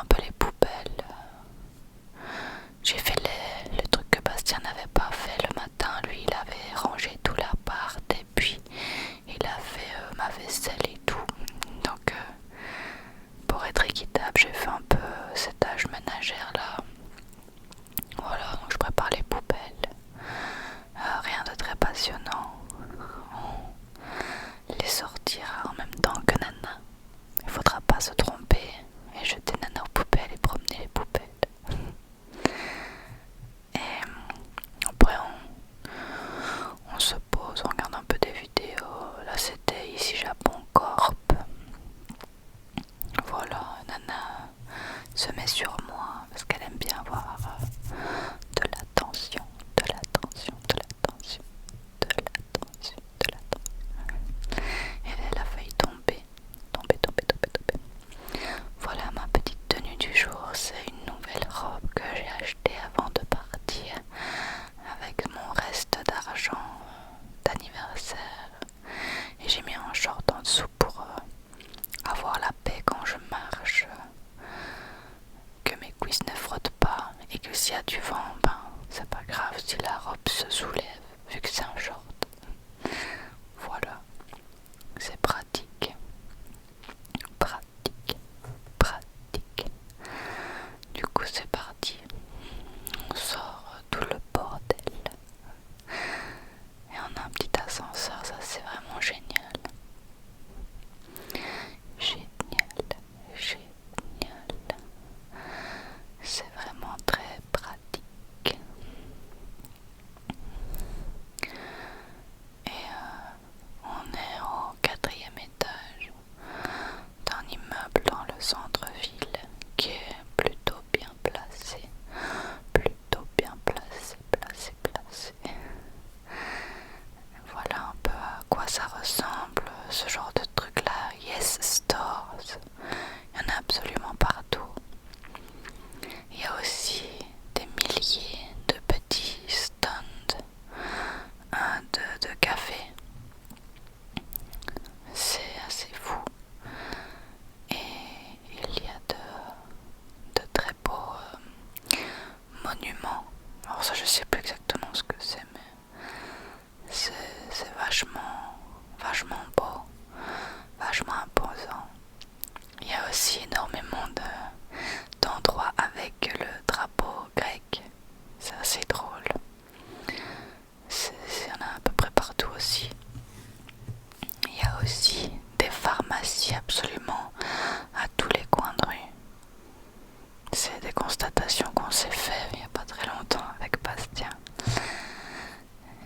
un peu les poubelles. J'ai fait le truc que Bastien n'avait pas fait le matin. Lui, il avait rangé tout l'appart et puis il a fait ma vaisselle et tout. Donc, pour être équitable, j'ai fait un peu cette tâche ménagère là. Voilà, donc je prépare les poubelles. Rien de très passionnant. On les sortira en même temps que Nana. Il faudra pas se tromper et jeter Nana aux poubelles et promener les poubelles. Et après on se pose, on regarde un peu des vidéos. Là c'était Ici Japon Corp. Voilà, Nana se met sur moi parce qu'elle aime bien avoir de l'attention, de l'attention, de l'attention, de l'attention, de l'attention. Et elle a failli tomber, tomber, tomber, tomber, tomber. Voilà ma petite tenue du jour, c'est une nouvelle robe que j'ai achetée avant de partir avec mon reste d'argent d'anniversaire. Et j'ai mis un short en dessous pour avoir la paix quand je marche, que mes cuisses ne frottent pas et que s'il y a du vent, ben c'est pas grave si la robe se soulève vu que c'est un short. Voilà, c'est pratique, pratique, pratique. Du coup c'est parti, on sort tout le bordel et on a un petit ascenseur, ça c'est vraiment génial. Génial, génial. C'est vraiment très pratique. Et on est au 4e étage d'un immeuble dans le centre-ville qui est plutôt bien placé. Plutôt bien placé, placé, placé. Voilà un peu à quoi ça ressemble, ce genre de truc là. Yes Stores, il y en a absolument partout. Il y a aussi des milliers de petits stands de café. C'est assez fou. Et il y a de très beaux monuments. Alors ça je sais plus exactement ce que c'est, mais c'est vachement beau, vachement imposant. Il y a aussi énormément d'endroits avec le drapeau grec. C'est assez drôle. Il y en a à peu près partout aussi. Il y a aussi des pharmacies absolument à tous les coins de rue. C'est des constatations qu'on s'est fait il n'y a pas très longtemps avec Bastien.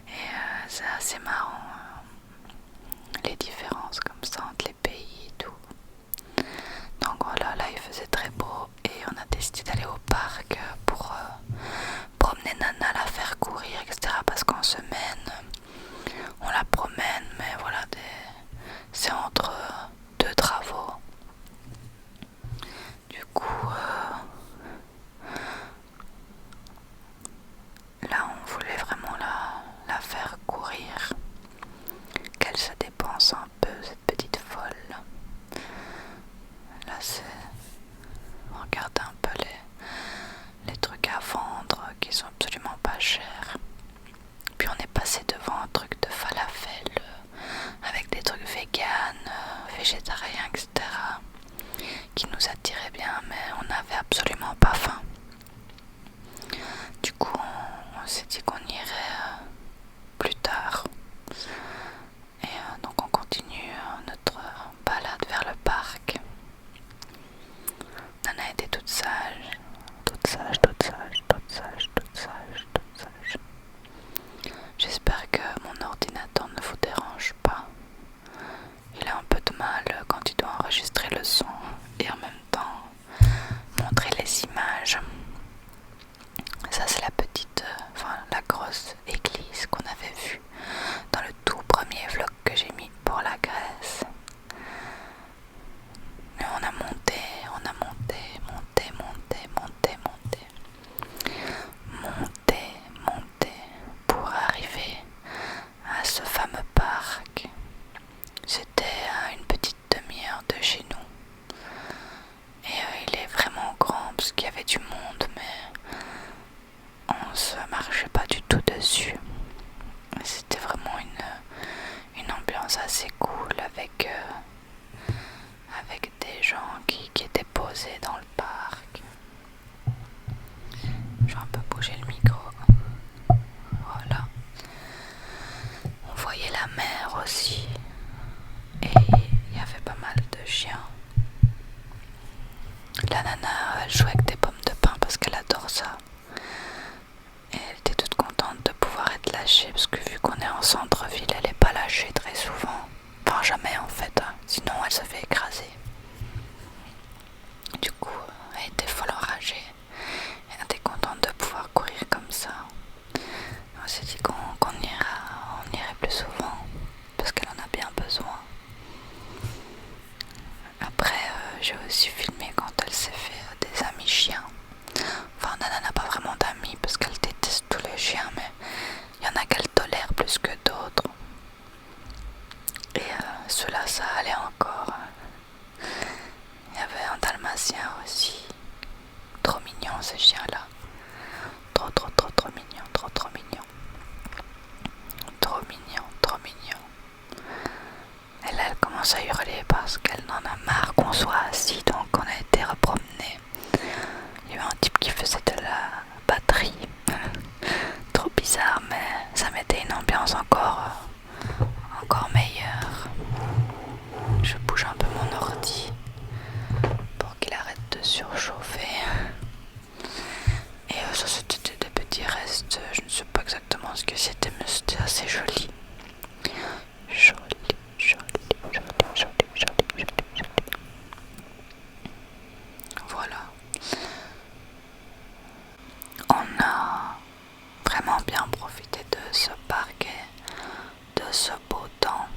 Et c'est assez marrant, les différences comme ça entre les pays et tout. Donc voilà, là il faisait très beau et on a décidé d'aller au parc pour promener Nana, la faire courir, etc. Parce qu'en semaine, on la promène, mais voilà, c'est entre deux travaux. Du coup, là on voulait vraiment la faire courir. dessus. C'était vraiment une ambiance assez cool avec des gens qui étaient posés dans le parc. Je vais un peu bouger le micro. Voilà. On voyait la mer aussi. Et il y avait pas mal de chiens. La nana, elle jouait avec des pommes de pin parce qu'elle adore ça. Et elle était toute contente de pouvoir être lâchée parce que vu qu'on est en centre-ville, elle n'est pas lâchée très souvent. Enfin, jamais en fait, hein. Sinon elle se fait écraser. Du coup, elle était folle enragée. Elle était contente de pouvoir courir comme ça. On s'est dit qu'on irait plus souvent parce qu'elle en a bien besoin. Après, j'ai aussi filmé quand elle s'est fait des amis chiens. Enfin, Nana n'a pas vraiment d'amis parce qu'elle déteste tous les chiens, mais il y en a qu'elle tolère plus que d'autres. Et ceux-là, ça allait encore. Il y avait un dalmatien aussi. Trop mignon ce chien-là. Trop mignon, trop mignon. Trop mignon, trop mignon. Et là, elle commence à hurler parce qu'elle en a marre qu'on soit assis, donc on a été repromener. Il y a eu un type qui faisait de la batterie. Trop bizarre, mais ça mettait une ambiance encore meilleure. Je bouge un peu mon ordi pour qu'il arrête de surchauffer. Et ça, c'était des petits restes. Je ne sais pas exactement ce que c'était, mais c'était assez joli. Joli. Voilà. On a vraiment bien profité de ce parc et de ce beau temps.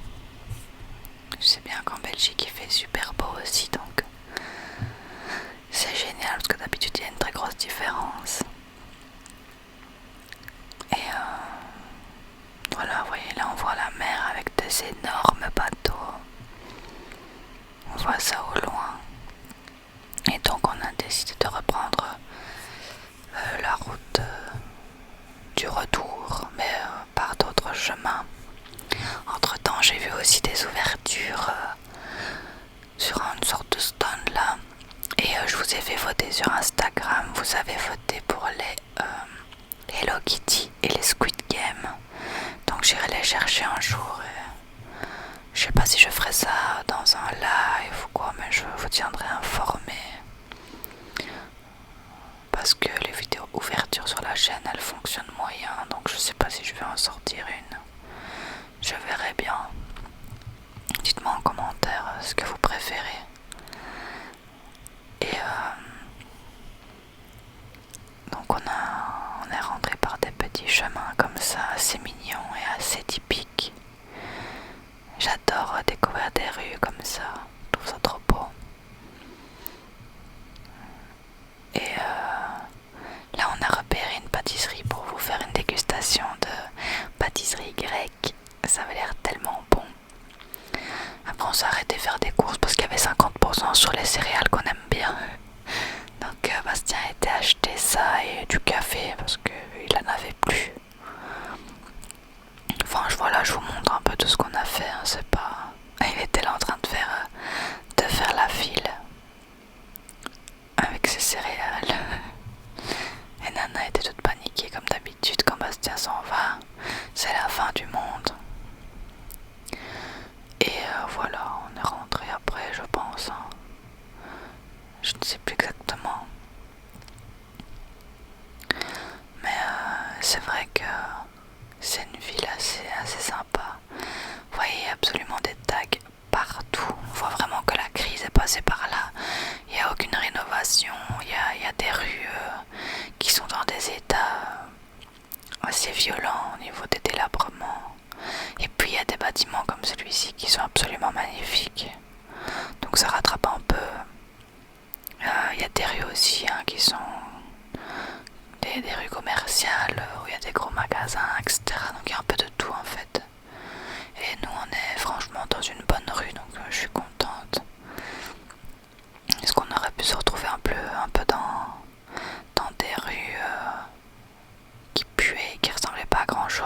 Je sais bien qu'en Belgique il fait super beau aussi, donc c'est génial parce que d'habitude il y a une très grosse différence. Et voilà, vous voyez là on voit la mer avec des énormes bateaux. On voit ça au loin. Et donc on a décidé de reprendre la route du retour, mais par d'autres chemins. Entre temps j'ai vu aussi des ouvertures sur une sorte de stand là. Et je vous ai fait voter sur Instagram. Vous avez voté pour les Hello Kitty et les Squid Game. Donc j'irai les chercher un jour. Je sais pas si je ferai ça dans un live ou quoi, mais je vous tiendrai informé. Parce que les vidéos ouvertures sur la chaîne, elles fonctionnent moyen. Donc je sais pas si je vais en sortir une. Je verrai bien. Dites-moi en commentaire ce que vous préférez. Et donc on est rentré par des petits chemins comme ça, assez mignons et assez typiques. J'adore découvrir des rues comme ça, je trouve ça trop beau. Et là on a repéré une pâtisserie pour vous faire une dégustation de pâtisserie grecque. Ça avait l'air tellement bon. Après on s'est arrêté faire des courses parce qu'il y avait 50% sur les céréales qu'on aime bien. Donc Bastien a été acheter ça et du café parce qu'il en avait plus. Enfin voilà, je vous montre un peu tout ce qu'on a fait, hein, c'est pas... Il était là en train de faire la file avec ses céréales. Et Nana était toute paniquée comme d'habitude quand Bastien s'en va. C'est la fin du monde. Et voilà, on est rentré après, je pense. Hein. Je ne sais plus exactement. Mais c'est vrai que c'est une ville assez sympa. Vous voyez absolument des tags partout. On voit vraiment que la crise est passée par là. Il n'y a aucune rénovation. Il y a des rues qui sont dans des états assez violents au niveau des délabrements. Et puis il y a des bâtiments comme celui-ci qui sont absolument magnifiques. Donc ça rattrape un peu. Il y a des rues aussi hein, qui sont des rues commerciales où il y a des gros magasins, etc. Donc il y a un peu de tout en fait. Et nous on est franchement dans une bonne rue, donc je suis contente. Est-ce qu'on aurait pu se retrouver un peu dans des rues qui puaient, qui ressemblaient pas à grand chose?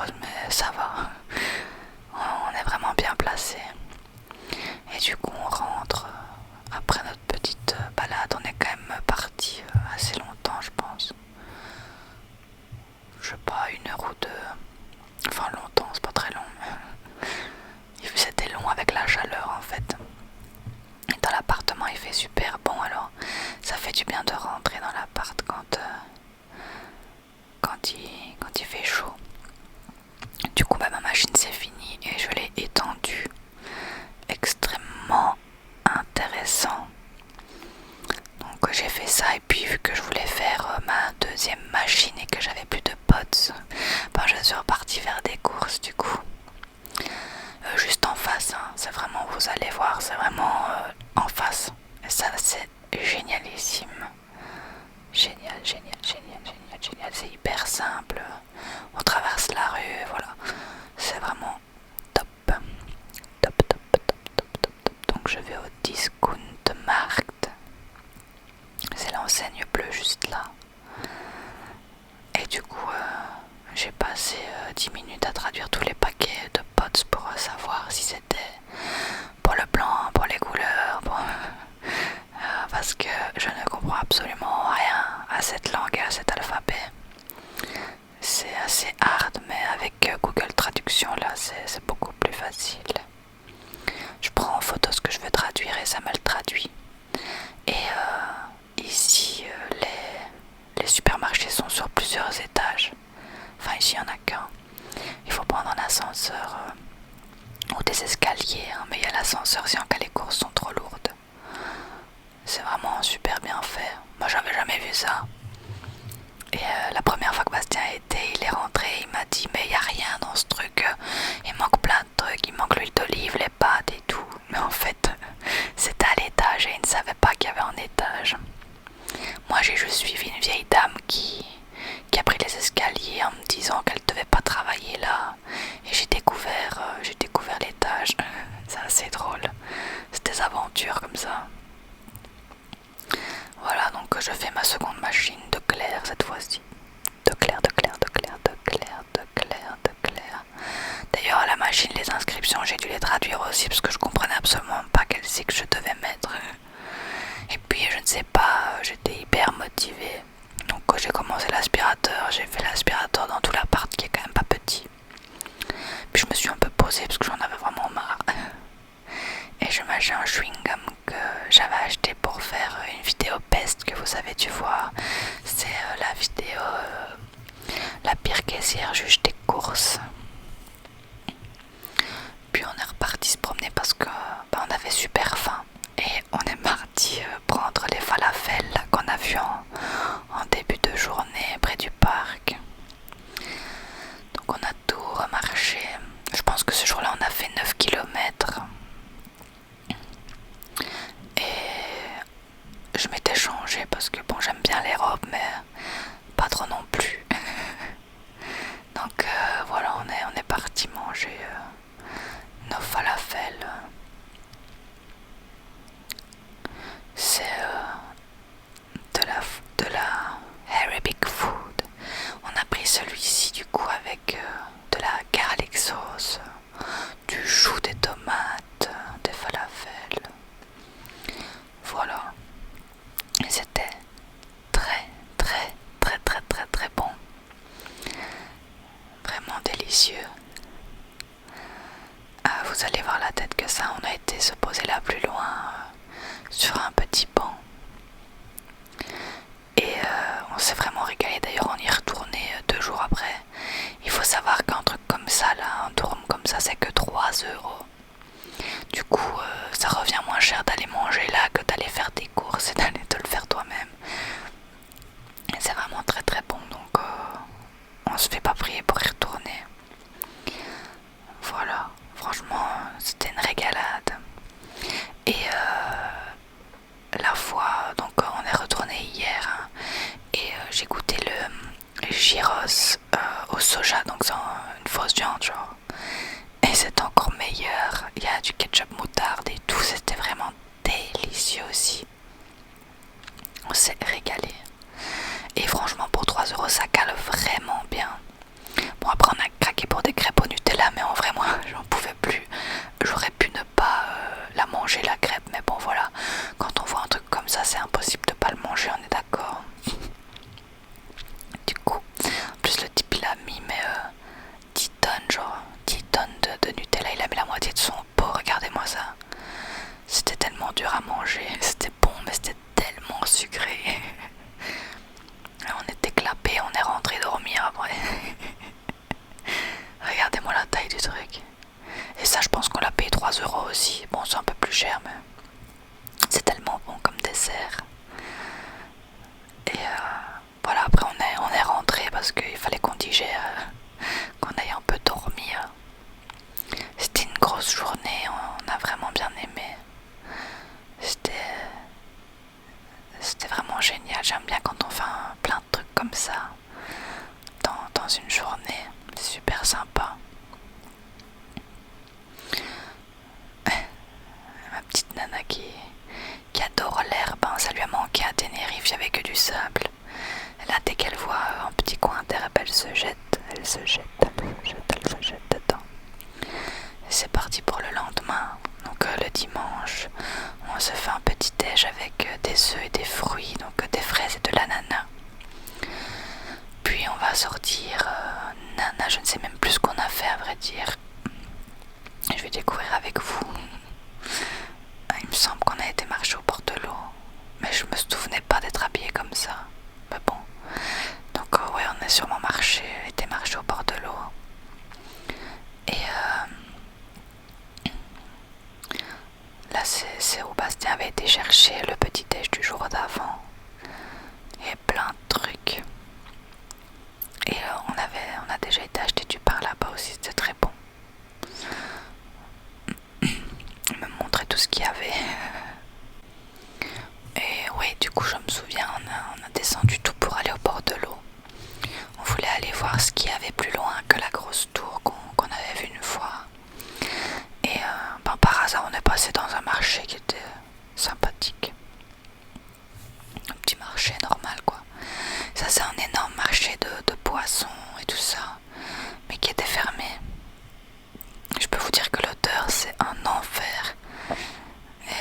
quand il fait chaud. Du coup ma machine c'est fini et je l'ai étendue. Extrêmement intéressant. Donc j'ai fait ça et puis vu que je voulais faire ma deuxième machine et que j'avais plus de potes, je suis repartie faire des courses du coup. Juste en face, hein. C'est vraiment, vous allez voir, c'est vraiment en face. Et ça c'est génialissime. Génial, c'est hyper simple. On traverse la rue, voilà. C'est vraiment top. Donc je vais au Discount Markt. C'est l'enseigne bleue juste là. Et du coup, j'ai passé 10 minutes à traduire tous les paquets de potes pour savoir si c'était pour le blanc, pour les couleurs, parce que je ne comprends absolument rien à cette langue et à cet alphabet. C'est assez hard, mais avec Google Traduction là, c'est beaucoup plus facile. Je prends en photo ce que je veux traduire et ça me le traduit. Et ici, les supermarchés sont sur plusieurs étages. Enfin, ici, il n'y en a qu'un. Il faut prendre un ascenseur ou des escaliers, hein, mais il y a l'ascenseur si en cas les courses sont trop lourdes. C'est vraiment super bien fait. Moi, j'avais jamais vu ça. Et la première fois que Bastien était, il est rentré, il m'a dit mais il n'y a rien dans ce truc, il manque plein de trucs, il manque l'huile d'olive, les pâtes et tout. Mais en fait, c'était à l'étage et il ne savait pas qu'il y avait un étage. Moi j'ai juste suivi une vieille dame qui a pris les escaliers en me disant qu'elle ne devait pas travailler là. Et j'ai découvert l'étage. C'est assez drôle. C'est des aventures comme ça. Voilà, donc je fais ma seconde machine de Claire cette fois-ci. De Claire. D'ailleurs, la machine, les inscriptions, j'ai dû les traduire aussi parce que je comprenais absolument pas quel cycle je devais mettre. Et puis, je ne sais pas, j'étais hyper motivée. Donc, quand j'ai commencé l'aspirateur, j'ai fait l'aspirateur dans tout l'appart qui est quand même pas petit. Puis, je me suis un peu posée parce que j'en avais vraiment marre. Et je mâchais un chewing-gum que j'avais acheté pour faire une vidéo peste que vous avez dû voir. C'est la vidéo la pire caissière juge des courses. Puis on est reparti se promener parce que on avait super faim. Et on est parti prendre les falafels qu'on a vus en début de journée près du parc. Donc on a tout remarché. Je pense que ce jour-là on a fait 9 km. Et je m'étais changée parce que bon, j'aime bien les robes mais pas trop non plus. Donc voilà, on est parti manger nos falafels. C'est de la Arabic food. On a pris celui-ci du coup avec de la garlic sauce, du chou, des tomates, des falafels. Voilà. Et c'était très bon. Vraiment délicieux. Vous allez voir la tête que ça. On a été se poser là plus loin sur un petit banc. Et on s'est vraiment régalé. D'ailleurs on y est retourné 2 jours après. Il faut savoir qu'un truc comme ça là, un dôme comme ça, c'est que 3 €. Du coup ça revient moins cher d'aller manger là que d'aller faire des courses et d'aller te le faire toi-même. Et c'est vraiment très bon. Donc on se fait pas prier pour y retourner. Voilà, franchement c'était une régalade. Et la fois, donc on est retourné hier hein, et j'ai goûté le gyros au soja, donc c'est une fausse viande genre. Et c'est encore meilleur, il y a du ketchup moutarde et tout, c'était vraiment délicieux aussi. On s'est régalé. Et franchement pour 3 € ça cale vraiment bien. Bon après on a craqué pour des crêpes au Nutella, mais en vrai moi j'en pouvais plus. J'aurais pu ne pas la manger la crêpe, mais bon voilà, quand on voit un truc comme ça c'est impossible de pas le manger, on est d'accord. Du coup, en plus le type il a mis mais 10 tonnes genre, elle se jette, elle se jette, elle se jette, elle se jette dedans. Et c'est parti pour le lendemain. Donc le dimanche, on se fait un petit déj avec des œufs et des fruits, donc des fraises et de l'ananas. Puis on va sortir, nana, je ne sais même plus ce qu'on a fait à vrai dire. Je vais découvrir avec vous. Il me semble qu'on a été marcher au bord de l'eau, mais je me souvenais pas d'être habillée comme ça. Mais bon, donc ouais, on a sûrement été marcher au bord de l'eau. Et là, c'est où Bastien avait été chercher le petit déj du jour d'avant. Et plein de trucs. Et on a déjà été acheter du pain là-bas aussi, c'était très bon. Il me montrait tout ce qu'il y avait. Et oui, du coup, je me souviens, on a descendu tout pour aller au bord de l'eau. On voulait aller voir ce qu'il y avait plus loin que la grosse tour qu'on avait vue une fois. Et par hasard, on est passé dans un marché qui était sympathique. Un petit marché normal, quoi. Ça, c'est un énorme marché de poissons et tout ça, mais qui était fermé. Je peux vous dire que l'odeur, c'est un enfer. Et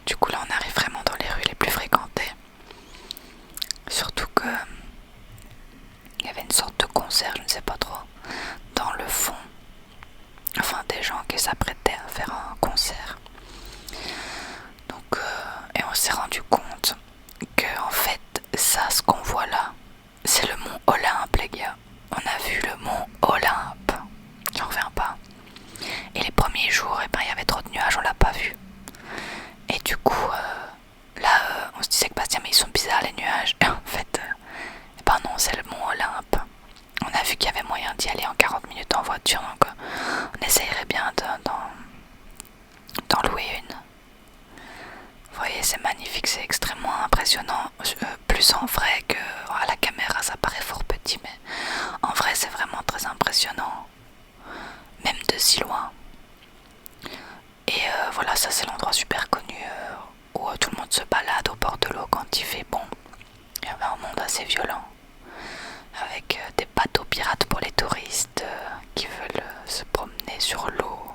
du coup, là, on arrive vraiment dans les rues les plus fréquentées. Surtout que il y avait une sorte de concert, je ne sais pas trop, dans le fond. Enfin, des gens qui s'apprêtaient à faire un concert. Donc, et on s'est rendu compte que, en fait, ça, ce qu'on voit là, c'est le mont Olympe, les gars. On a vu le mont Olympe. J'en reviens pas. Et les premiers jours, eh ben, il y avait trop de nuages, on l'a pas vu. Et du coup, là, on se disait que Bastien, mais ils sont bizarres les nuages. Et en fait, eh ben non, c'est le mont Olympe. On a vu qu'il y avait moyen d'y aller en 40 minutes en voiture, donc on essayerait bien d'en louer une. Vous voyez, c'est magnifique, c'est extrêmement impressionnant. Plus en vrai que à la caméra, ça paraît fort petit, mais en vrai, c'est vraiment très impressionnant. Même de si loin. Et voilà, ça c'est l'endroit super connu où tout le monde se balade au bord de l'eau quand il fait bon. Il y avait un monde assez violent, avec des bateaux pirates pour les touristes qui veulent se promener sur l'eau.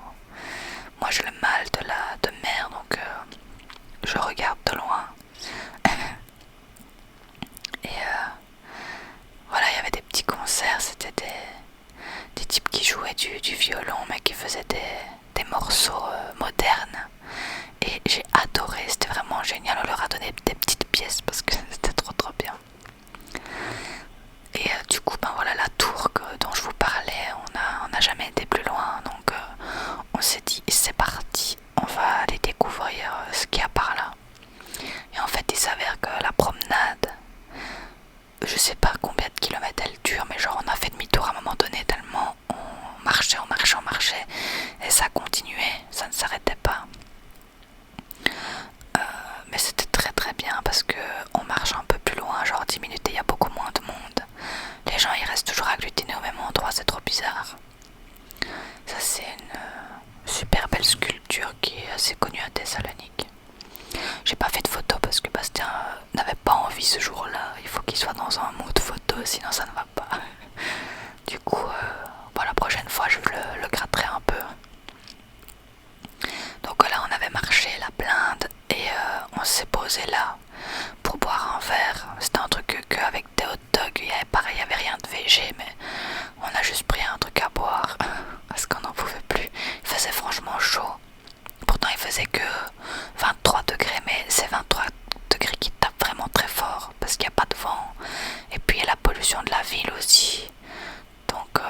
Moi j'ai le mal de mer, donc je regarde de loin. Et voilà, il y avait des petits concerts, c'était des types qui jouaient du violon, mais qui faisaient des morceaux modernes. Et j'ai adoré, c'était vraiment génial. On leur a donné des petites pièces parce que c'était trop bien. Et du coup, ben voilà, la tour dont je vous parlais, on n'a jamais été plus loin. Donc on s'est dit, c'est parti, on va aller découvrir ce qu'il y a par là. Et en fait, il s'avère que la promenade, je sais pas combien de kilomètres elle dure, mais genre on a fait demi-tour à un moment donné tellement on marchait, et ça continuait, ça ne s'arrêtait pas. Mais c'était très bien parce que on marche un peu plus loin, genre 10 minutes et il y a beaucoup moins de monde. Les gens ils restent toujours agglutinés au même endroit, c'est trop bizarre. Ça c'est une super belle sculpture qui est assez connue à Thessalonique. J'ai pas fait de photo parce que Bastien n'avait pas envie ce jour-là. Il faut qu'il soit dans un mood photo, sinon ça ne va pas. Du coup, bon, la prochaine fois je le gratterai un peu. Donc là on avait marché la blinde et on s'est posé là pour boire un verre. C'était un truc que avec des hot dogs, il y avait rien de végé, mais on a juste pris un truc à boire parce qu'on n'en pouvait plus. Il faisait franchement chaud. Pourtant il faisait que 23 degrés, mais c'est 23 degrés qui tapent vraiment très fort parce qu'il n'y a pas de vent. Et puis il y a la pollution de la ville aussi. Donc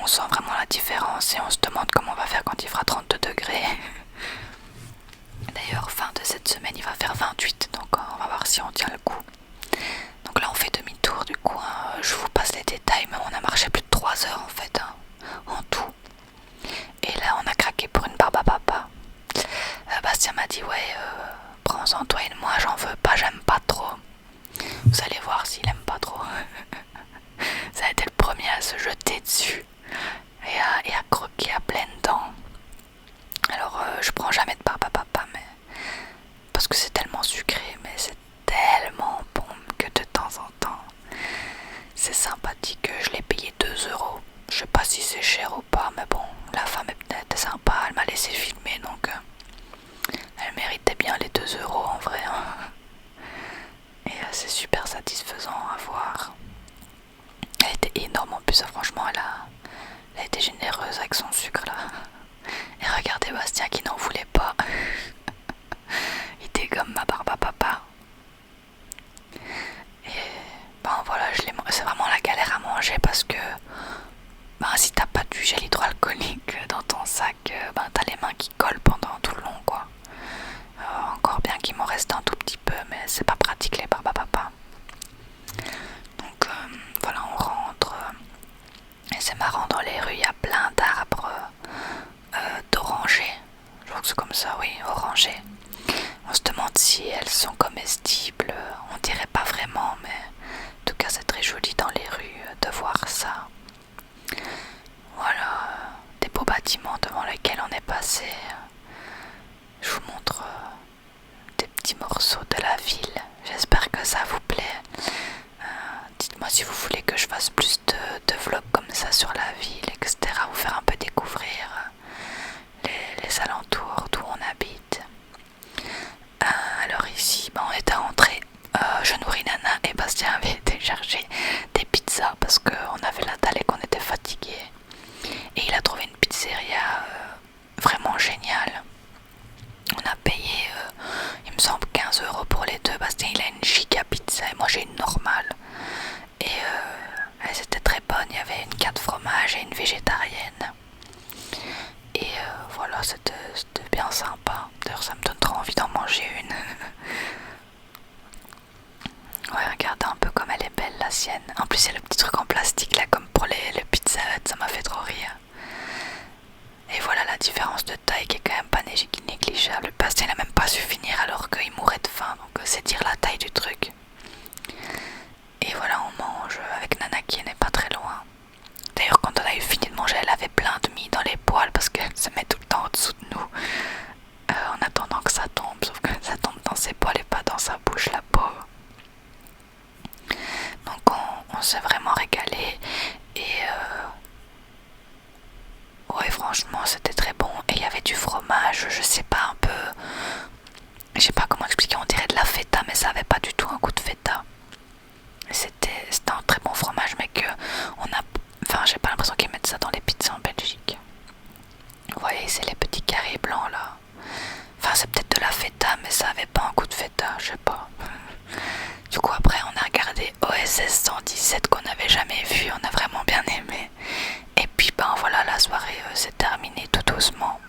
on sent vraiment la différence et on se demande comment on va faire quand il fera 32 degrés. D'ailleurs, fin de cette semaine, il va faire 28, donc on va voir si on tient le coup. Donc là, on fait demi-tour du coup. Je vous passe les détails, mais on a marché plus de 3 heures en fait, en tout. Et là, on a craqué pour une barbe à papa. Bastien m'a dit, ouais, prends-en toi et moi, j'en veux pas, j'aime pas trop. Vous allez voir s'il aime pas trop. Ça a été le premier à se jeter dessus et à croquer à pleines dents. Alors je prends jamais de barbe à papa, mais parce que c'est tellement sucré, mais c'est tellement bon que de temps en temps super satisfaisant à voir. Elle était énorme en plus, franchement elle a été généreuse avec son sucre là. Et regardez Bastien qui n'en voulait pas. Il était comme ma barbe à papa. Et ben voilà, c'est vraiment la galère à manger parce que ben, si t'as pas du gel hydroalcoolique dans ton sac, ben t'as les mains qui collent pendant tout le long quoi. Encore bien qu'il m'en reste un tout petit peu, mais c'est pas pratique les barbes à papa. Donc voilà, on rentre. Et c'est marrant, dans les rues il y a plein d'arbres d'orangers. Je crois que c'est comme ça, oui, orangers. On se demande si elles sont comestibles. On dirait pas vraiment, mais en tout cas c'est très joli dans les rues de voir ça. Voilà, des beaux bâtiments devant lesquels on est passé. Je vous montre des petits morceaux de la ville. J'espère que ça vous plaît. Dites-moi si vous voulez que je fasse plus de vlogs comme ça sur la ville, etc. Vous faire un peu découvrir les alentours d'où on habite. Alors ici, on était rentré. Je nourris Nana et Bastien avait été chercher des pizzas parce qu'on avait la dalle et qu'on était fatigué. Et il a trouvé une pizzeria vraiment géniale. On a payé, il me semble, 15 € pour les deux. Bastien il a une giga pizza et moi j'ai une normale. Et elles étaient très bonnes. Il y avait une 4 fromages et une végétarienne. Et voilà, c'était bien sympa. D'ailleurs, ça me donne trop envie d'en manger une. Ouais, regardez un peu comme elle est belle la sienne. En plus, il y a le petit truc en plastique là, comme pour les Pizza Hut, ça m'a fait trop rire. Et voilà la différence de taille qui est quand même pas négligeable. Bastien n'a même pas su finir alors qu'il mourait de faim, donc c'est dire la taille du truc. Et voilà, on mange avec Nana qui n'est pas très loin. D'ailleurs, quand on a eu fini de manger, elle avait plein de mie dans les poils parce qu'elle se met tout le temps au-dessous de nous en attendant que ça tombe, sauf que ça tombe dans ses poils et pas dans sa bouche, la pauvre. Donc on s'est vraiment régalé et ouais, franchement c'était très bon. Et il y avait du fromage, je sais pas, un peu, je sais pas comment expliquer, on dirait de la feta mais ça avait pas du tout un goût de feta. C'était un très bon fromage mais que j'ai pas l'impression qu'ils mettent ça dans les pizzas en Belgique. Vous voyez, c'est les petits carrés blancs là. Enfin, c'est peut-être de la feta, mais ça avait pas un goût de feta, je sais pas. Du coup, après, on a regardé OSS 117 qu'on n'avait jamais vu, on a vraiment bien aimé. Et puis, ben voilà, la soirée s'est terminée tout doucement.